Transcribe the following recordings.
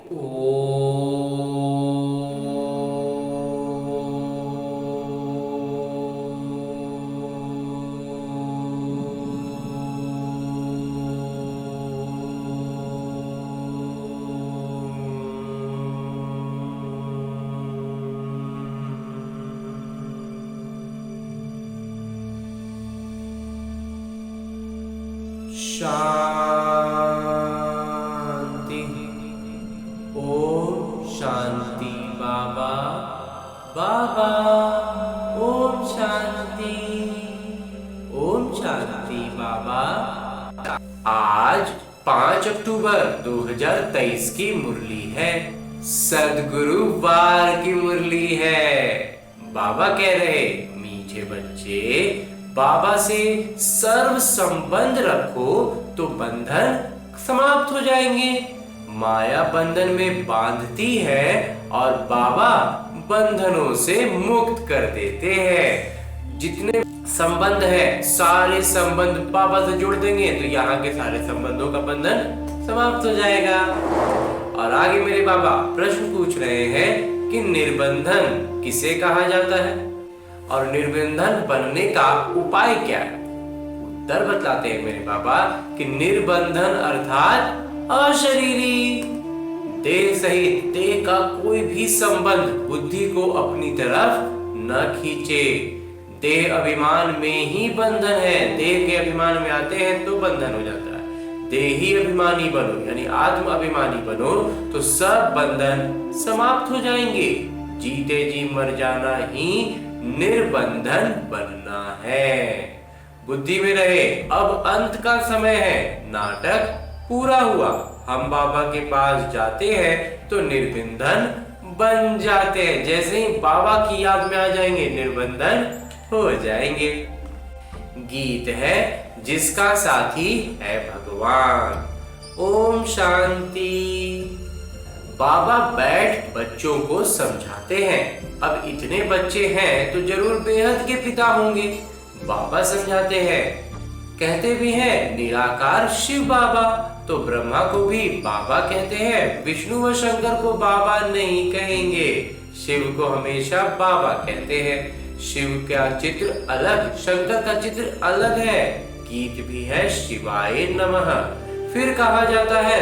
शांति। ओम शांति बाबा। बाबा ओम शांति। ओम शांति बाबा। आज 5 अक्टूबर 2023 की मुरली है। सदगुरु वार की मुरली है। बाबा कह रहे, मीठे बच्चे, बाबा से सर्व संबंध रखो तो बंधन समाप्त हो जाएंगे। माया बंधन में बांधती है और बाबा बंधनों से मुक्त कर देते हैं। जितने संबंध है सारे संबंध बाबा से जोड़ देंगे तो यहाँ के सारे संबंधों का बंधन समाप्त हो जाएगा। और आगे मेरे बाबा प्रश्न पूछ रहे हैं कि निर्बंधन किसे कहा जाता है और निर्बंधन बनने का उपाय क्या है। उत्तर बतलाते हैं मेरे बाबा कि निर्बंधन अर्थात अशरीरी। देह सहित देह का कोई भी संबंध बुद्धि को अपनी तरफ न खींचे। देह अभिमान में ही बंधन है। देह के अभिमान में आते हैं तो बंधन हो जाता है। देही अभिमानी बनो यानी आत्म अभिमानी बनो तो सब बंधन समाप्त हो जाएंगे। जीते जी मर जाना ही निर्बंधन बनना है। बुद्धि में रहे अब अंत का समय है। नाटक पूरा हुआ। हम बाबा के पास जाते हैं तो निर्बंधन बन जाते हैं। जैसे ही बाबा की याद में आ जाएंगे निर्बंधन हो जाएंगे। गीत है जिसका साथी है भगवान। ओम शांति। बाबा बैठ बच्चों को समझाते हैं। अब इतने बच्चे हैं तो जरूर बेहद के पिता होंगे। बाबा समझाते हैं, कहते भी हैं निराकार शिव बाबा। तो ब्रह्मा को भी बाबा कहते हैं, विष्णु व शंकर को बाबा नहीं कहेंगे। शिव को हमेशा बाबा कहते हैं। शिव का चित्र अलग, शंकर का चित्र अलग है। गीत भी है शिवाय नमः। फिर कहा जाता है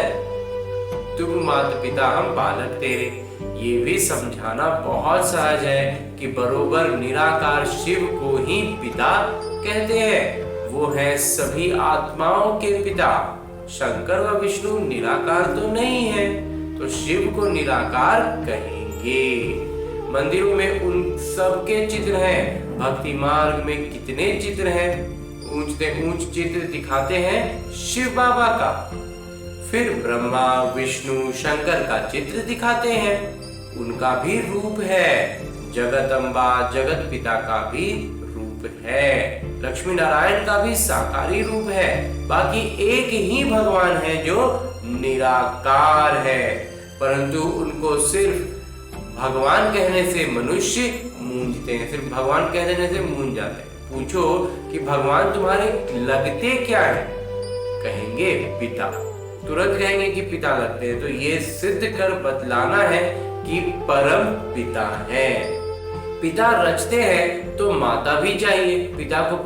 तुम माता पिता हम बालक तेरे। ये भी समझाना बहुत सहज है कि बरोबर निराकार शिव को ही पिता कहते हैं। वो है सभी आत्माओं के पिता। शंकर व विष्णु निराकार तो नहीं है तो शिव को निराकार कहेंगे। मंदिरों में उन सब के चित्र हैं। भक्ति मार्ग में कितने चित्र हैं। ऊंच से ऊंच चित्र दिखाते हैं शिव बाबा का। फिर ब्रह्मा विष्णु शंकर का चित्र दिखाते हैं। उनका भी रूप है। जगत अम्बा जगत पिता का भी रूप है। लक्ष्मी नारायण का भी साकारी रूप है। बाकी एक ही भगवान है जो निराकार है। परंतु उनको सिर्फ भगवान कहने से मनुष्य मूंझते हैं। सिर्फ भगवान कह देने से मूंझ जाते हैं। पूछो कि भगवान तुम्हारे लगते क्या है, कहेंगे पिता। तुरंत कहेंगे कि पिता लगते हैं। तो ये सिद्ध कर बतलाना है कि परम पिता है। पिता रचते हैं तो माता भी चाहिए। पिता को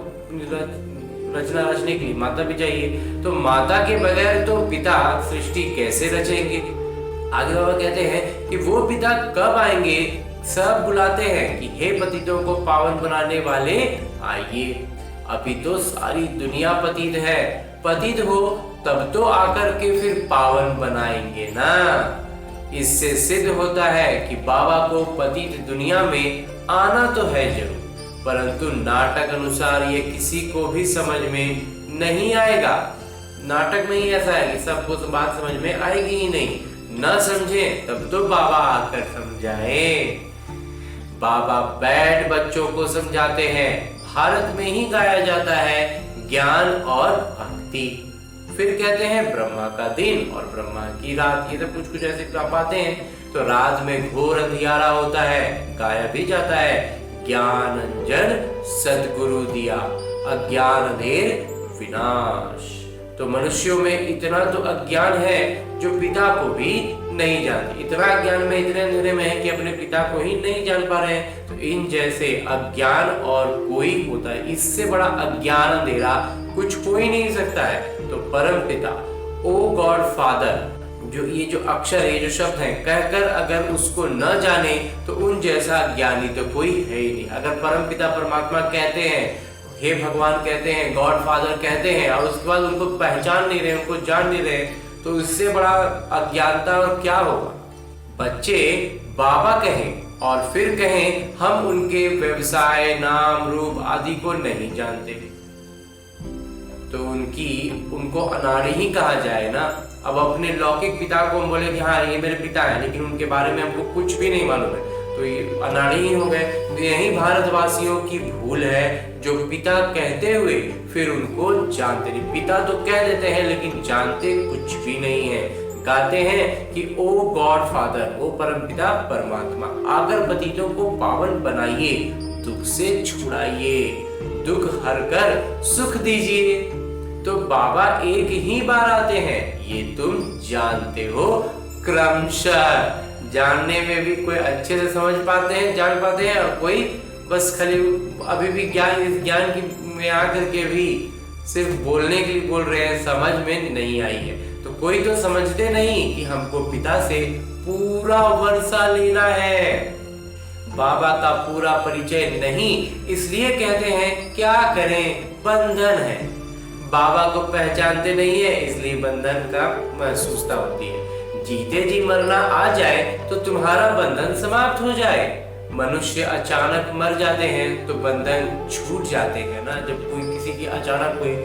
रचने के लिए माता भी चाहिए। तो माता के बगैर तो पिता सृष्टि कैसे रचेंगे। आगे बाबा कहते हैं कि वो पिता कब आएंगे। सब बुलाते हैं कि हे पतितों को पावन बनाने वाले आइए। अभी तो सारी दुनिया पतित है। पतित हो तब तो आकर के फिर पावन बनाएंगे ना। इससे सिद्ध होता है कि बाबा को पतित दुनिया में आना तो है जरूर, परंतु नाटक अनुसार ये किसी को भी समझ में नहीं आएगा। नाटक में ही ऐसा है कि सबको तो बात समझ में आएगी ही नहीं। न समझे तब तो बाबा आकर समझाए। बाबा बैठ बच्चों को समझाते हैं। भारत में ही गाया जाता है ज्ञान और भक्ति। फिर कहते हैं ब्रह्मा का दिन और ब्रह्मा की रात। ये सब कुछ ऐसे पाते हैं। तो रात में घोर अंधियारा होता है। गाया भी जाता है ज्ञान अंजन सद्गुरु दिया, अज्ञान अंधेर विनाश। तो मनुष्यों में इतना तो अज्ञान है जो पिता को भी नहीं जानते, इतना अज्ञान में, इतने अंधेरे में है कि अपने पिता को ही नहीं जान पा रहे हैं। तो इन जैसे अज्ञान और कोई होता है, इससे बड़ा अज्ञान अंधेरा कुछ हो ही नहीं सकता है। तो परम पिता, ओ गॉड फादर, जो अक्षर है, जो शब्द है, कहकर अगर उसको न जाने तो उन जैसा ज्ञानी तो कोई है ही नहीं। अगर परम पिता परमात्मा कहते हैं, हे भगवान कहते हैं, गॉड फादर कहते हैं, और उसके बाद उनको पहचान नहीं रहे, उनको जान नहीं रहे, तो इससे बड़ा अज्ञानता और क्या होगा। बच्चे बाबा कहें और फिर कहें हम उनके व्यवसाय, नाम, रूप आदि को नहीं जानते, तो उनको अनाड़ी ही कहा जाए ना। अब अपने लौकिक पिता को हम बोले कि हाँ ये मेरे पिता है, लेकिन उनके बारे में हमको कुछ भी नहीं मालूम है, तो ये अनाड़ी ही हो गए। तो यही भारतवासियों की भूल है, जो पिता कहते हुए फिर उनको जानते नहीं। पिता तो कह देते हैं लेकिन जानते कुछ भी नहीं है। गाते हैं कि ओ गॉड फादर, ओ परम पिता परमात्मा, आगर पतितों को पावन बनाइए, दुख से छुड़ाइए, दुख हर कर सुख दीजिए। तो बाबा एक ही बार आते हैं, ये तुम जानते हो। क्रमशः जानने में भी कोई अच्छे से समझ पाते हैं, जान पाते हैं, और कोई बस खाली अभी भी ज्ञान की में आकर के भी सिर्फ बोलने के लिए बोल रहे हैं, समझ में नहीं आई है। तो कोई तो समझते नहीं कि हमको पिता से पूरा वर्षा लेना है, बाबा का पूरा परिचय नहीं, इसलिए कहते हैं क्या करें, बंधन है। बाबा को पहचानते नहीं है, इसलिए बंधन का महसूसता होती है। जीते जी मरना आ जाए तो तुम्हारा बंधन समाप्त हो जाए। मनुष्य अचानक मर जाते हैं तो बंधन छूट जाते हैं ना। जब कोई किसी की अचानक कोई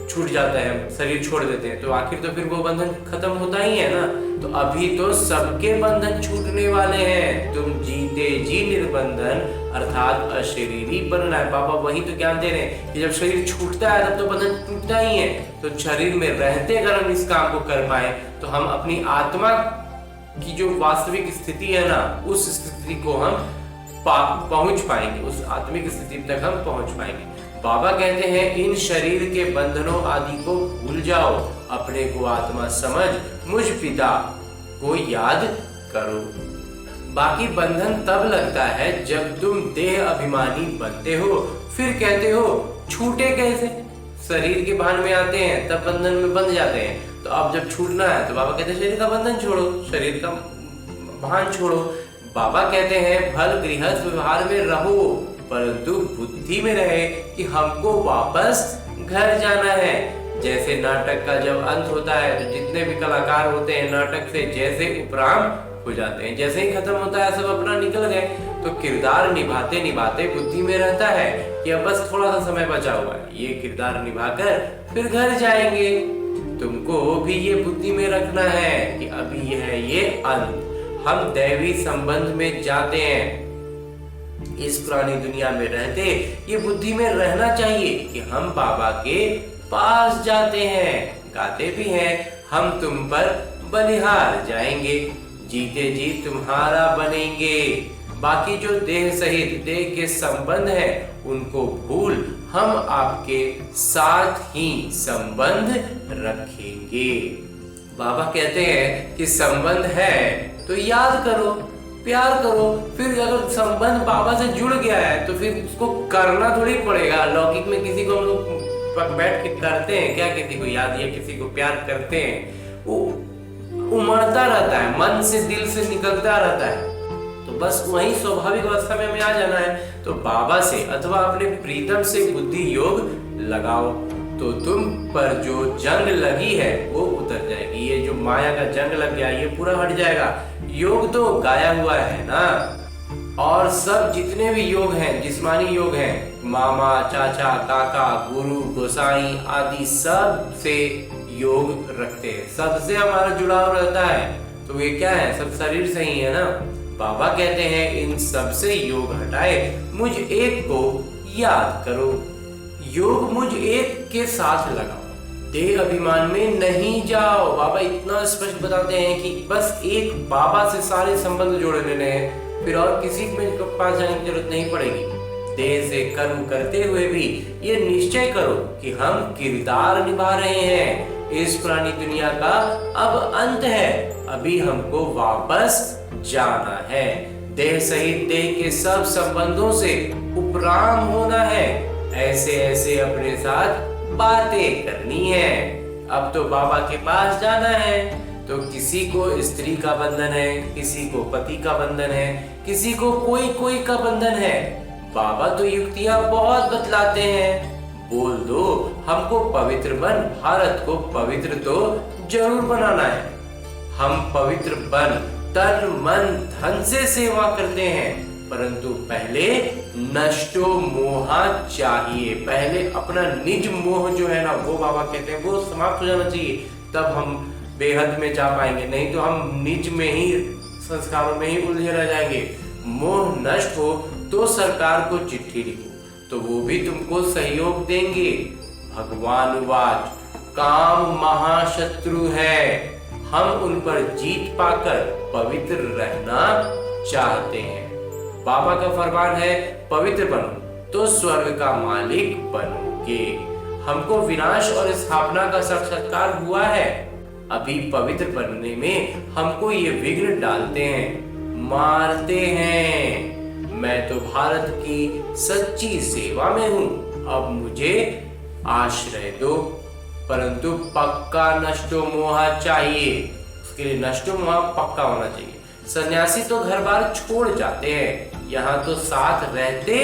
छूट जाता है, शरीर छोड़ देते हैं, तो आखिर तो फिर वो बंधन खत्म होता ही है ना। तो अभी तो सबके बंधन छूटने वाले हैं। तुम जीते जी निर्बंधन अर्थात अशरीरी बनना है। बाबा वही तो ज्ञान दे रहे हैं कि जब शरीर छूटता है तब तो बंधन टूटता ही है। तो शरीर में रहते अगर हम इस काम को कर पाए तो हम अपनी आत्मा की जो वास्तविक स्थिति है ना, उस स्थिति को हम पहुंच पाएंगे, उस आत्मिक स्थिति तक हम पहुंच पाएंगे। बाबा कहते हैं इन शरीर के बंधनों आदि को भूल जाओ, अपने को आत्मा समझ, मुझ पिता को याद करो। बाकी बंधन तब लगता है जब तुम देह अभिमानी बनते हो, फिर कहते हो छूटे कैसे। शरीर के भान में आते हैं तब बंधन में बंध जाते हैं। तो अब जब छूटना है तो बाबा कहते हैं शरीर का बंधन छोड़ो, शरीर का भान छोड़ो। बाबा कहते हैं भल गृहस्थ व्यवहार में रहो, परंतु बुद्धि में रहे कि हमको वापस घर जाना है। जैसे नाटक का जब अंत होता है तो जितने भी कलाकार होते हैं नाटक से जैसे उपराम हो जाते हैं, जैसे ही खत्म होता है सब अपना निकल गए। तो किरदार निभाते निभाते बुद्धि में रहता है कि अब बस थोड़ा सा समय बचा हुआ है, ये किरदार निभाकर फिर घर जाएंगे। तुमको भी ये बुद्धि में रखना है कि अभी ये अंत, हम दैवी संबंध में जाते हैं। इस पुरानी दुनिया में रहते ये बुद्धि में रहना चाहिए कि हम बाबा के पास जाते हैं। गाते भी हैं हम तुम पर बलिहार जाएंगे, जीते जी तुम्हारा बनेंगे। बाकी जो देह सहित देह के संबंध है उनको भूल, हम आपके साथ ही संबंध रखेंगे। बाबा कहते हैं कि संबंध है तो याद करो, प्यार करो। फिर अगर संबंध बाबा से जुड़ गया है तो फिर उसको करना थोड़ी पड़ेगा। लौकिक में किसी को हम लोग बैठ के करते हैं क्या, किसी को याद या किसी को प्यार करते हैं, वो उमड़ता रहता है, मन से दिल से निकलता रहता है। तो बस वही स्वाभाविक अवस्था में हमें आ जाना है। तो बाबा से अथवा अपने प्रीतम से बुद्धि योग लगाओ तो तुम पर जो जंग लगी है वो उतर जाएगी। ये जो माया का जंग लग गया ये पूरा हट जाएगा। योग तो गाया हुआ है ना, और सब जितने भी योग हैं, जिस्मानी योग हैं, मामा, चाचा, काका, गुरु, गोसाई आदि सब से योग रखते हैं, सबसे हमारा जुड़ाव रहता है। तो ये क्या है, सब शरीर से ही है ना। बाबा कहते हैं इन सब से योग हटाए, मुझ एक को याद करो। योग मुझ एक के साथ लगाओ, देह अभिमान में नहीं जाओ। बाबा इतना स्पष्ट बताते हैं कि बस एक बाबा से सारे संबंध जोड़ लेने हैं, फिर और किसी में पास जाने की जरूरत नहीं पड़ेगी। देह से कर्म करते हुए भी ये निश्चय करो कि हम किरदार निभा रहे हैं, इस पुरानी दुनिया का अब अंत है, अभी हमको वापस जाना है। देह सहित देह के सब संबंधों से उपराम होना है। ऐसे ऐसे अपने साथ बातें करनी है। अब तो बाबा के पास जाना है। तो किसी को स्त्री का बंधन है, किसी को पति का बंधन है, किसी को कोई कोई का बंधन है। बाबा तो युक्तियां बहुत बतलाते हैं। बोल दो हमको पवित्र बन, भारत को पवित्र तो जरूर बनाना है। हम पवित्र बन तन मन धन से सेवा करते हैं, परंतु पहले नष्टो मोहा चाहिए। पहले अपना निज मोह जो है ना, वो बाबा कहते हैं वो समाप्त हो जाना चाहिए, तब हम बेहद में जा पाएंगे। नहीं तो हम निज में ही, संस्कारों में ही उलझे रह जाएंगे। मोह नष्ट हो तो सरकार को चिट्ठी लिखो, तो वो भी तुमको सहयोग देंगे। भगवान वाच, काम महाशत्रु है, हम उन पर जीत पाकर पवित्र रहना चाहते हैं। बाबा का फरमान है पवित्र बनो तो स्वर्ग का मालिक बनोगे। हमको विनाश और स्थापना का साक्षात्कार हुआ है। अभी पवित्र बनने में हमको ये विघ्न डालते हैं, मारते हैं। मैं तो भारत की सच्ची सेवा में हूँ, अब मुझे आश्रय दो। परंतु पक्का नष्टो मोहा चाहिए। उसके लिए नष्टो मोहा पक्का होना चाहिए। सन्यासी तो घर बार छोड़ जाते हैं, यहाँ तो साथ रहते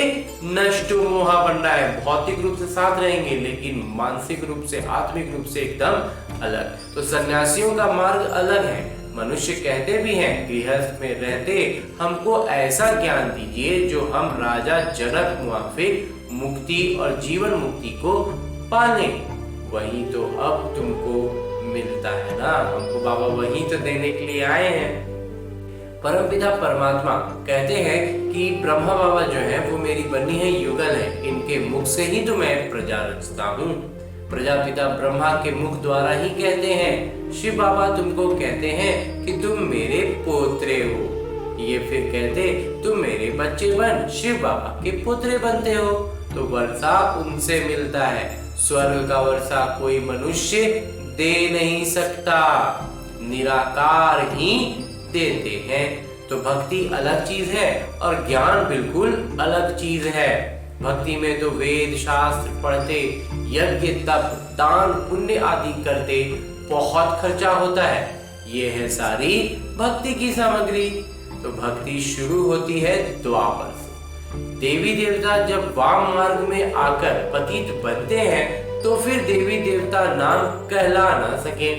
नष्टो मोहा बन रहा है। भौतिक रूप से साथ रहेंगे लेकिन मानसिक रूप से, आत्मिक रूप से एकदम अलग। तो सन्यासियों का मार्ग अलग है। मनुष्य कहते भी हैं गृहस्थ में रहते हमको ऐसा ज्ञान दीजिए जो हम राजा जनक मुआफिक मुक्ति और जीवन मुक्ति को पाले। वही तो अब तुमको मिलता है ना, हमको बाबा वही तो देने के लिए आए हैं। परमपिता परमात्मा कहते हैं कि ब्रह्मा बाबा जो है वो मेरी बनी है युगल है, इनके मुख से ही तो मैं प्रजा रचता हूँ। प्रजापिता ब्रह्मा के मुख द्वारा ही कहते हैं। शिव बाबा तुमको कहते हैं कि तुम मेरे पोत्रे हो। ये फिर कहते तुम मेरे बच्चे बन, शिव बाबा के पोत्रे बनते हो। तो वर्षा उनसे मिलता है। स्वर्ग का वर्षा कोई मनुष्य दे नहीं सकता, निराकार ही देते हैं। तो भक्ति अलग चीज है और ज्ञान बिल्कुल अलग चीज है। भक्ति में तो वेद शास्त्र पढ़ते, यज्ञ तप दान पुण्य आदि करते बहुत खर्चा होता है। ये है सारी भक्ति की सामग्री। तो भक्ति शुरू होती है द्वापर से। देवी देवता जब वाम मार्ग में आकर पतित बनते हैं तो फिर देवी देवता नाम कहला ना सके,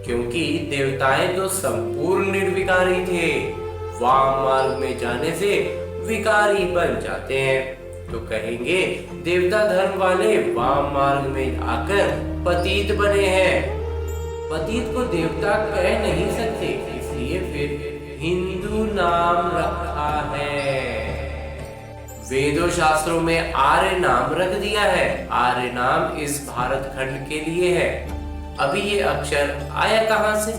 क्योंकि देवताएं तो संपूर्ण निर्विकारी थे। वाम मार्ग में जाने से विकारी बन जाते हैं। तो कहेंगे देवता धर्म वाले वाम मार्ग में आकर पतित बने हैं। पतित को देवता कह नहीं सकते, इसलिए फिर हिंदू नाम रखा है। वेदों शास्त्रों में आर्य नाम रख दिया है। आर्य नाम इस भारत खंड के लिए है। अभी ये अक्षर आया कहां से?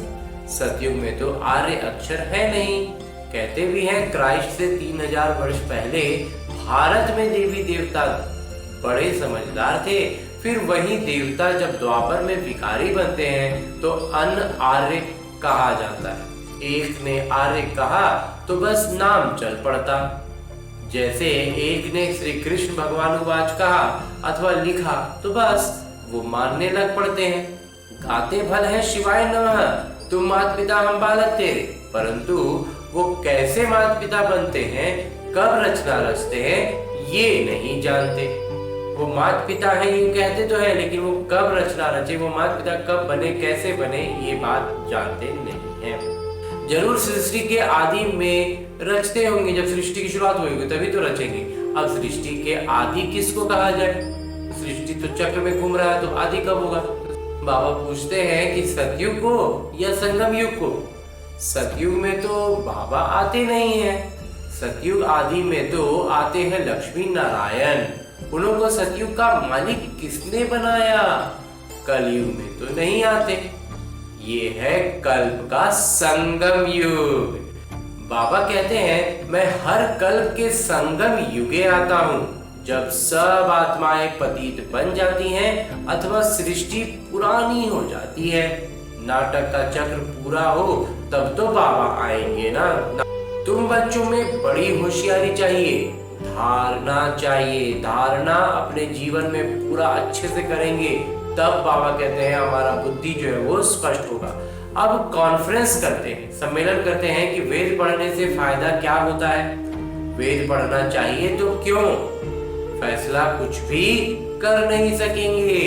सतयुग में तो आर्य अक्षर है नहीं। कहते भी हैं क्राइस्ट से 3000 वर्ष पहले भारत में देवी देवता बड़े समझदार थे। फिर वही देवता जब द्वापर में भिखारी बनते हैं तो अन आर्य कहा जाता है। एक ने आर्य कहा तो बस नाम चल पड़ता। जैसे एक ने श्री कृष्ण भगवान वाच कहा अथवा लिखा तो बस वो मानने लग पड़ते हैं। गाते भल है शिवाय नमः, तुम माता पिता हम बालक तेरे, परंतु वो कैसे माता पिता बनते हैं, कब रचना रचते हैं, ये नहीं जानते। वो माता पिता है ये कहते तो है, लेकिन वो कब रचना रचे, वो माता पिता कब बने, कैसे बने, ये बात जानते नहीं है। जरूर सृष्टि के आदि में रचते होंगे, जब सृष्टि की शुरुआत होगी तभी तो रचेंगे। अब सृष्टि के आदि किसको कहा जाए? सृष्टि तो चक्र में घूम रहा है, तो आदि कब होगा? बाबा पूछते हैं कि सतयुग को या संगम युग को? सतयुग में तो बाबा आते नहीं है। सतयुग आदि में तो आते हैं लक्ष्मी नारायण। उनको सतयुग का मालिक किसने बनाया? कलयुग में तो नहीं आते। ये है कल्प का संगम युग। बाबा कहते हैं मैं हर कल्प के संगम युगे आता हूँ। जब सब आत्माएं पतित बन जाती हैं अथवा सृष्टि पुरानी हो जाती है, नाटक का चक्र पूरा हो, तब तो बाबा आएंगे ना। तुम बच्चों में बड़ी होशियारी चाहिए, धारणा चाहिए। धारणा अपने जीवन में पूरा अच्छे से करेंगे, तब बाबा कहते हैं हमारा बुद्धि जो है वो स्पष्ट होगा। अब कॉन्फ्रेंस करते हैं, सम्मेलन करते हैं कि वेद पढ़ने से फायदा क्या होता है। वेद पढ़ना चाहिए तो क्यों? फैसला कुछ भी कर नहीं सकेंगे,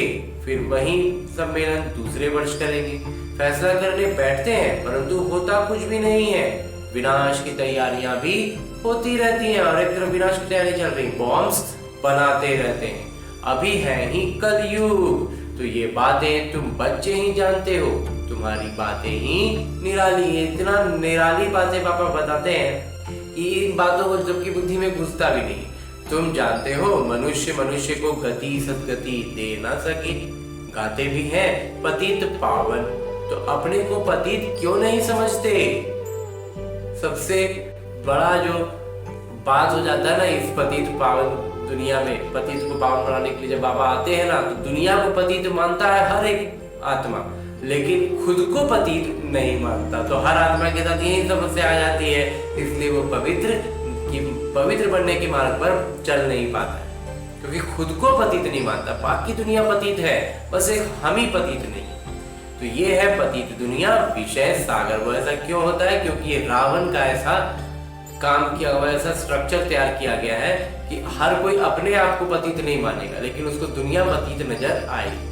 फिर वही सम्मेलन दूसरे वर्ष करेंगे। फैसला करने बैठते हैं परंतु होता कुछ भी नहीं है। विनाश की तैयारियां भी होती रहती हैं और एक तरफ विनाश की तैयारी चल रही, बॉम्ब्स बनाते रहते हैं। अभी है ही कलयुग, तो ये बातें तुम बच्चे ही जानते हो, तुम्हारी बातें ही निराली है। इतना निराली बातें पापा बताते हैं कि इन बातों को सबकी बुद्धि में घुसता भी नहीं। तुम जानते हो मनुष्य मनुष्य को गति सदगति दे ना सके। गाते भी हैं पतित पावन, तो अपने को पतित क्यों नहीं समझते? सबसे बड़ा जो बात हो जाता है ना इस पतित पावन दुनिया में, पतित को पावन बनाने के लिए जब बाबा आते हैं ना, तो दुनिया को पतित मानता है हर एक आत्मा, लेकिन खुद को पतित नहीं मानता। तो हर आत्मा के साथ यही समस्या आ जाती है, इसलिए वो पवित्र बनने के मार्ग पर चल नहीं पाता है, क्योंकि खुद को पतित नहीं मानता। बाकी दुनिया पतित है, बस एक हम ही पतित नहीं। तो ये है पतित दुनिया, विषय सागर। वो ऐसा क्यों होता है? क्योंकि ये रावण का ऐसा काम किया हुआ, ऐसा स्ट्रक्चर तैयार किया गया है कि हर कोई अपने आप को पतित नहीं मानेगा, लेकिन उसको दुनिया पतित नजर आएगी।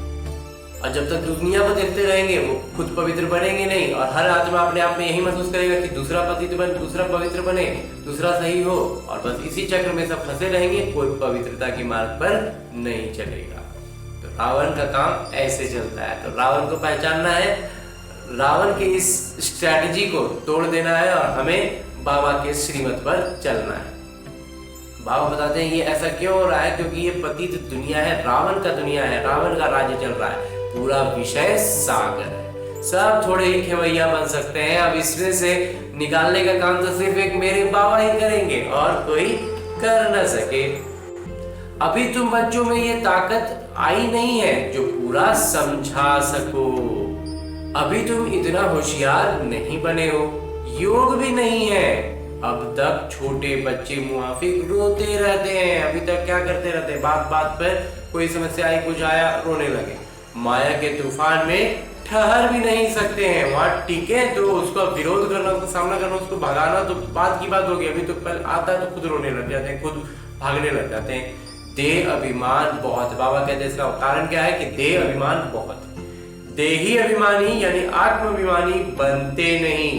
और जब तक दुनिया को देखते रहेंगे वो खुद पवित्र बनेंगे नहीं, और हर आत्मा अपने आप में यही महसूस करेगा कि दूसरा पतित बने, दूसरा पवित्र बने, दूसरा सही हो, और बस इसी चक्र में सब फंसे रहेंगे, कोई पवित्रता के मार्ग पर नहीं चलेगा। तो रावण का काम ऐसे चलता है। तो रावण को पहचानना है, रावण के इस स्ट्रैटेजी को तोड़ देना है, और हमें बाबा के श्रीमत पर चलना है। बाबा बताते हैं ये ऐसा क्यों हो रहा है? क्योंकि ये पतित दुनिया है, रावण का दुनिया है, रावण का राज्य चल रहा है, पूरा विषय सागर है। सब थोड़े ही खेवैया बन सकते हैं। अब इसमें से निकालने का काम तो सिर्फ एक मेरे बाबा ही करेंगे, और कोई कर न सके। अभी तुम बच्चों में ये ताकत आई नहीं है जो पूरा समझा सको। अभी तुम इतना होशियार नहीं बने हो, योग भी नहीं है। अब तक छोटे बच्चे मुआफिक रोते रहते हैं। अभी तक क्या करते रहते हैं? बात बात पर कोई समस्या आई, कुछ आया, रोने लगे। माया के तूफान में ठहर भी नहीं सकते हैं, वहां टिके तो उसका विरोध करना, उसका सामना करना, उसको भगाना तो बात की बात होगी। अभी तो पहले आता है तो खुद रोने लग जाते हैं, खुद भागने लग जाते हैं। देह अभिमान बहुत, बाबा कहते हैं इसका कारण क्या है कि देह अभिमान बहुत। देही अभिमानी यानी आत्माभिमानी बनते नहीं।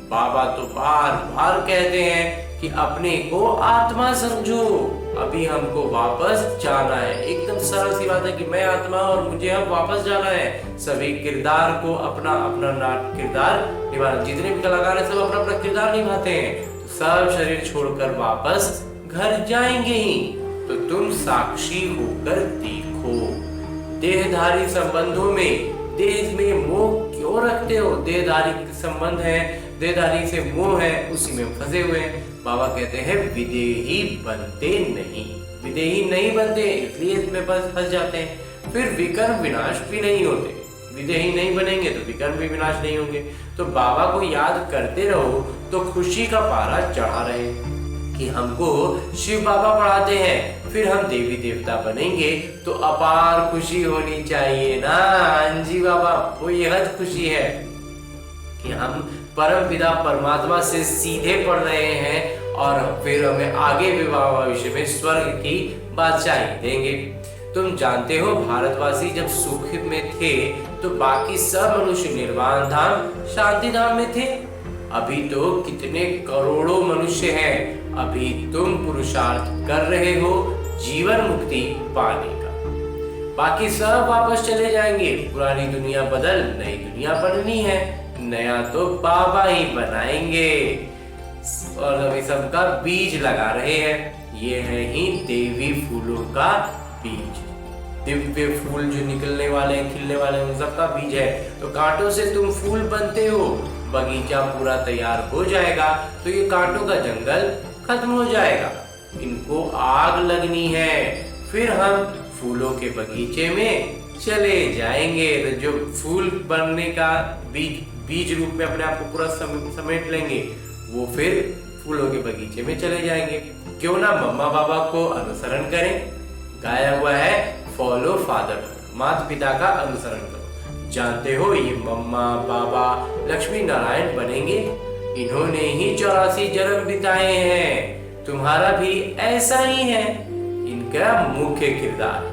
बाबा तो बार बार कहते हैं कि अपने को आत्मा समझो। अभी हमको वापस जाना है। एकदम सरल सी बात है कि मैं आत्मा और मुझे अब वापस जाना है। सभी किरदार को अपना अपना किरदार निभाना। जितने भी कलाकार हैं सब अपना अपना किरदार निभाते हैं। तो सब शरीर छोड़कर वापस घर जाएंगे ही। तो तुम साक्षी होकर देखो। देहधारी संबंधों में देह में मोह क्यों रखते हो? देहधारी संबंध है, देहधारी से मोह है, उसी में फंसे हुए हैं। बाबा कहते हैं विदेही बनते नहीं। विदेही नहीं बनते इसलिए इसमें फंस जाते हैं। फिर विकर्म विनाश भी नहीं होते। विदेही नहीं बनेंगे तो विकर्म भी विनाश नहीं होंगे। तो बाबा को याद करते रहो तो खुशी का पारा चढ़ा रहे कि हमको शिव बाबा पढ़ाते हैं, फिर हम देवी देवता बनेंगे तो अपार खुशी होनी चाहिए ना। हाँ जी बाबा, वो यह खुशी है कि हम परम पिता परमात्मा से सीधे पढ़ रहे हैं, और फिर हमें आगे विवाह भविष्य में स्वर्ग की बादशाही देंगे। तुम जानते हो भारतवासी जब सुख में थे तो बाकी सब मनुष्य निर्वाण धाम शांति धाम में थे। अभी तो कितने करोड़ों मनुष्य हैं। अभी तुम पुरुषार्थ कर रहे हो जीवन मुक्ति पाने का। बाकी सब वापस चले जाएंगे। पुरानी दुनिया बदल नई दुनिया बननी है। नया तो बाबा ही बनाएंगे। और अभी सबका बीज लगा रहे हैं। ये है ही देवी फूलों का बीज। दिव्य फूल जो निकलने वाले हैं, खिलने वाले हैं, उन सबका बीज है। तो कांटों से तुम फूल बनते हो। बगीचा पूरा तैयार हो जाएगा तो ये कांटों का जंगल खत्म हो जाएगा। इनको आग लगनी है, फिर हम फूलों के बगीचे में चले जाएंगे। तो जो फूल बनने का बीज रूप में अपने आप को पूरा समेट लेंगे, वो फिर फूलों के बगीचे में चले जाएंगे। क्यों ना मम्मा बाबा को अनुसरण करें। गाया हुआ है फॉलो फादर, माता पिता का अनुसरण करो। जानते हो ये मम्मा बाबा लक्ष्मी नारायण बनेंगे, इन्होंने ही 84 जन्म बिताए हैं। तुम्हारा भी ऐसा ही है इनका मुख्य किरदार।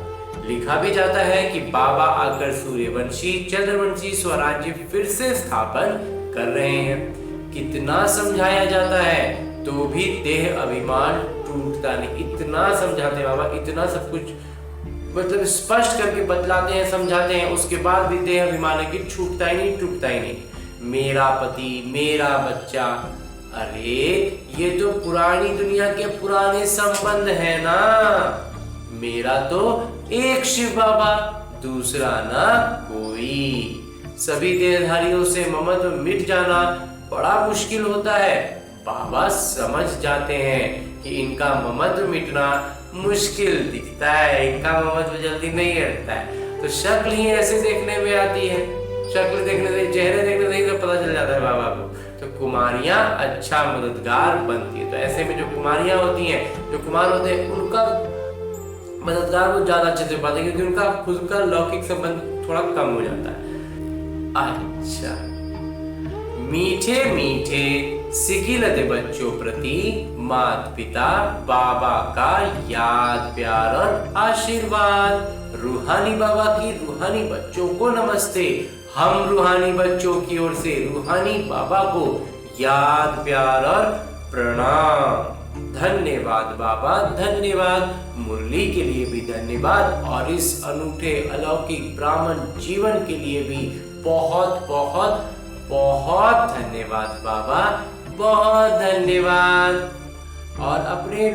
लिखा भी जाता है कि बाबा आकर सूर्यवंशी चंद्रवंशी स्वराज्य फिर से स्थापन कर रहे हैं। कितना समझाया जाता है तो भी देह अभिमान टूटता नहीं। इतना समझाते बाबा, इतना सब कुछ मतलब स्पष्ट करके बतलाते हैं, समझाते हैं, उसके बाद भी देह अभिमान है कि छूटता ही नहीं, टूटता ही नहीं। मेरा पति, मेरा बच्चा, अरे ये तो पुरानी दुनिया के पुराने संबंध है ना। मेरा तो एक शिव बाबा, दूसरा ना कोई। सभी देहधारियों से ममत्व मिट जाना बड़ा मुश्किल होता है। बाबा समझ जाते हैं कि इनका ममत्व मिटना मुश्किल दिखता है, इनका ममत्व जल्दी नहीं हटता है। तो शक्ल ही ऐसे देखने में आती है, शक्ल देखने से, चेहरे देखने से तो पता चल जाता है बाबा को। तो कुमारियां अच्छा मददगार बनती है। तो ऐसे में जो कुमारियां होती हैं, जो कुमार होते हैं, उनका मददगार वो ज्यादा अच्छे से पाते हैं, क्योंकि उनका खुद का लौकिक संबंध थोड़ा कम हो जाता है। अच्छा, मीठे मीठे सिकिलते बच्चों प्रति माता पिता बाबा का याद प्यार और आशीर्वाद। रूहानी बाबा की रूहानी बच्चों को नमस्ते। हम रूहानी बच्चों की ओर से रूहानी बाबा को याद प्यार और प्रणाम। धन्यवाद बाबा, धन्यवाद। मुरली के लिए भी धन्यवाद, और इस अनूठे अलौकिक ब्राह्मण जीवन के लिए भी बहुत बहुत बहुत धन्यवाद बाबा, बहुत धन्यवाद। और अपने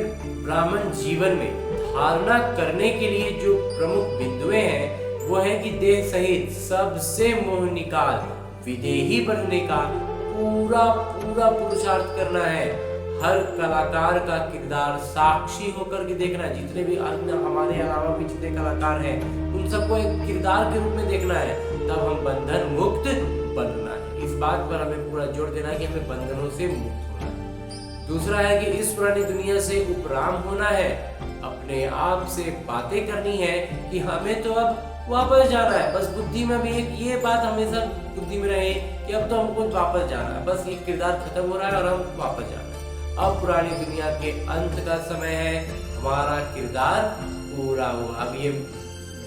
ब्राह्मण जीवन में धारणा करने के लिए जो प्रमुख बिंदुएं हैं वो है कि देह सहित सबसे मोह निकाल विदेही बनने का पूरा पूरा पुरुषार्थ करना है। हर कलाकार का किरदार साक्षी होकर के देखना है। जितने भी अन्य हमारे अलावा भी जितने कलाकार हैं उन सबको एक किरदार के रूप में देखना है, तब हम बंधन मुक्त बनना है। इस बात पर हमें पूरा जोर देना है कि हमें बंधनों से मुक्त होना है। दूसरा है कि इस पुरानी दुनिया से उपराम होना है। अपने आप से बातें करनी है कि हमें तो अब वापस जाना है। बस बुद्धि में भी एक ये बात हमेशा बुद्धि में रहे कि अब तो हमको वापस जाना है। बस ये किरदार खत्म हो रहा है और हम वापस जाना है। अब पुरानी दुनिया के अंत का समय है, हमारा किरदार पूरा हुआ। अब ये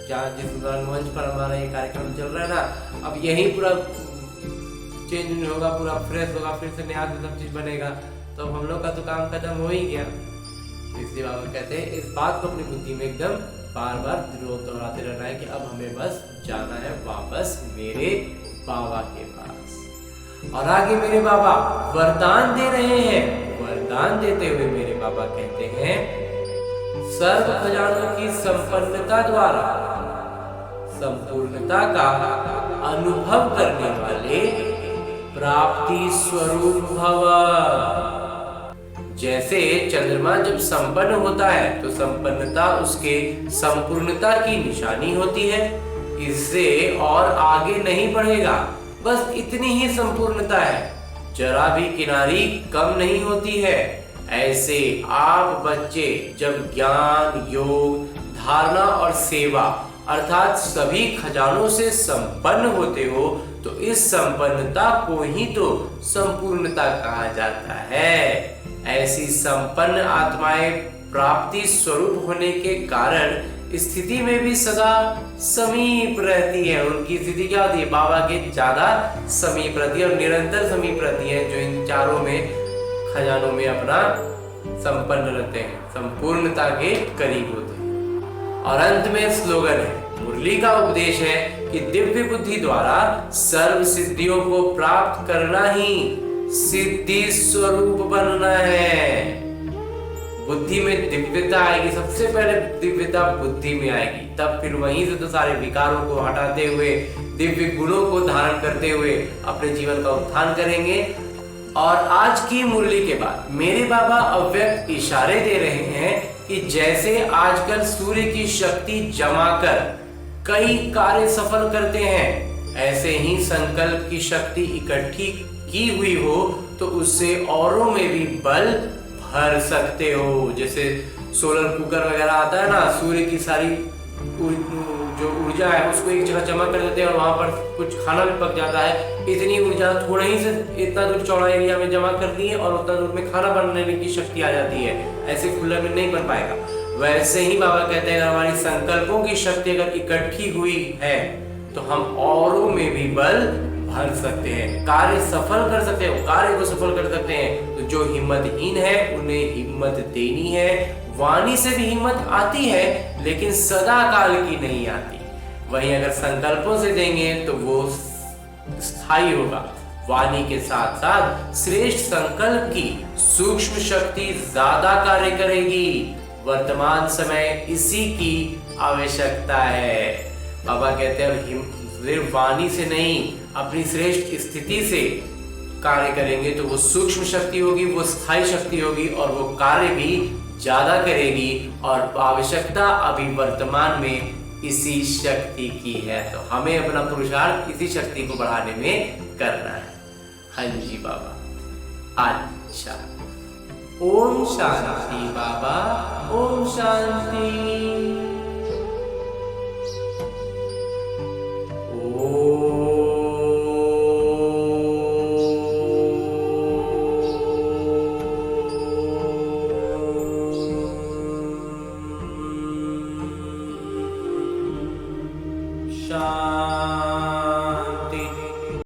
जहाँ जिस मंच पर हमारा ये कार्यक्रम चल रहा है ना, अब यही पूरा चेंज होगा, पूरा फ्रेश होगा, फिर से नया सब चीज बनेगा। तो अब हम लोग का तो काम खत्म हो ही गया। इसलिए बाबा कहते हैं इस बात को अपनी बुद्धि में एकदम बार बार दोहराते रहना है कि अब हमें बस जाना है वापस मेरे बाबा के पास। और आगे मेरे बाबा वरदान दे रहे हैं। वरदान देते हुए मेरे बाबा कहते हैं, सर्व खजानों की संपन्नता द्वारा संपूर्णता का अनुभव करने वाले प्राप्ति स्वरूप भव। जैसे चंद्रमा जब संपन्न होता है तो संपन्नता उसके संपूर्णता की निशानी होती है। इससे और आगे नहीं बढ़ेगा, बस इतनी ही संपूर्णता है, जरा भी किनारी कम नहीं होती है। ऐसे आप बच्चे जब ज्ञान, योग, धारणा और सेवा अर्थात सभी खजानों से संपन्न होते हो तो इस संपन्नता को ही तो संपूर्णता कहा जाता है। ऐसी संपन्न आत्माएं प्राप्ति स्वरूप होने के कारण स्थिति में भी सदा समीप रहती है। उनकी स्थिति क्या होती है? बाबा के ज्यादा समीप रहती है और निरंतर समीप रहती है, जो इन चारों में खजानों में अपना संपन्न रहते हैं, संपूर्णता के करीब होते हैं। और अंत में स्लोगन है, मुरली का उपदेश है कि दिव्य बुद्धि द्वारा सर्व सिद्धियों को प्राप्त करना ही सिद्धि स्वरूप बनना है। बुद्धि में दिव्यता आएगी, सबसे पहले दिव्यता बुद्धि में आएगी, तब फिर वहीं से तो सारे विकारों को हटाते हुए दिव्य गुणों को धारण करते हुए अपने जीवन का उत्थान करेंगे और आज की मुरली के बाद मेरे बाबा अव्यक्त इशारे दे रहे हैं कि जैसे आजकल सूर्य की शक्ति जमा कर कई कार्य सफल करते हैं, ऐसे ही संकल्प की शक्ति इकट्ठी की हुई हो तो उससे औरों में भी बल भर सकते हो। जैसे सोलर कुकर वगैरह आता है ना, सूर्य की सारी जो ऊर्जा है उसको एक जगह जमा कर देते हैं और वहां पर कुछ खाना भी पक जाता है। इतनी ऊर्जा थोड़े ही से इतना दूर चौड़ा एरिया में जमा कर दी है और उतना दूर में खाना बनाने की शक्ति आ जाती है। ऐसे खुले में नहीं बन पाएगा। वैसे ही बाबा कहते हैं अगर हमारी संकल्पों की शक्ति अगर इकट्ठी हुई है तो हम औरों में भी बल भर सकते हैं, कार्य सफल कर सकते हैं, कार्य को सफल कर सकते हैं। तो जो हिम्मतहीन है उन्हें हिम्मत देनी है। वाणी से भी हिम्मत आती है लेकिन सदा काल की नहीं आती। वहीं अगर संकल्पों से देंगे तो वो स्थायी होगा। वाणी के साथ साथ श्रेष्ठ संकल्प की सूक्ष्म शक्ति ज्यादा कार्य करेगी। वर्तमान समय इसी की आवश्यकता है। बाबा कहते हैं सिर्फ वाणी से नहीं, अपनी श्रेष्ठ स्थिति से कार्य करेंगे तो वो सूक्ष्म शक्ति होगी, वो स्थायी शक्ति होगी और वो कार्य भी ज्यादा करेगी। और आवश्यकता अभी वर्तमान में इसी शक्ति की है, तो हमें अपना पुरुषार्थ इसी शक्ति को बढ़ाने में करना है। हाँ जी बाबा। अच्छा, ओम शांति बाबा, ओम शांति।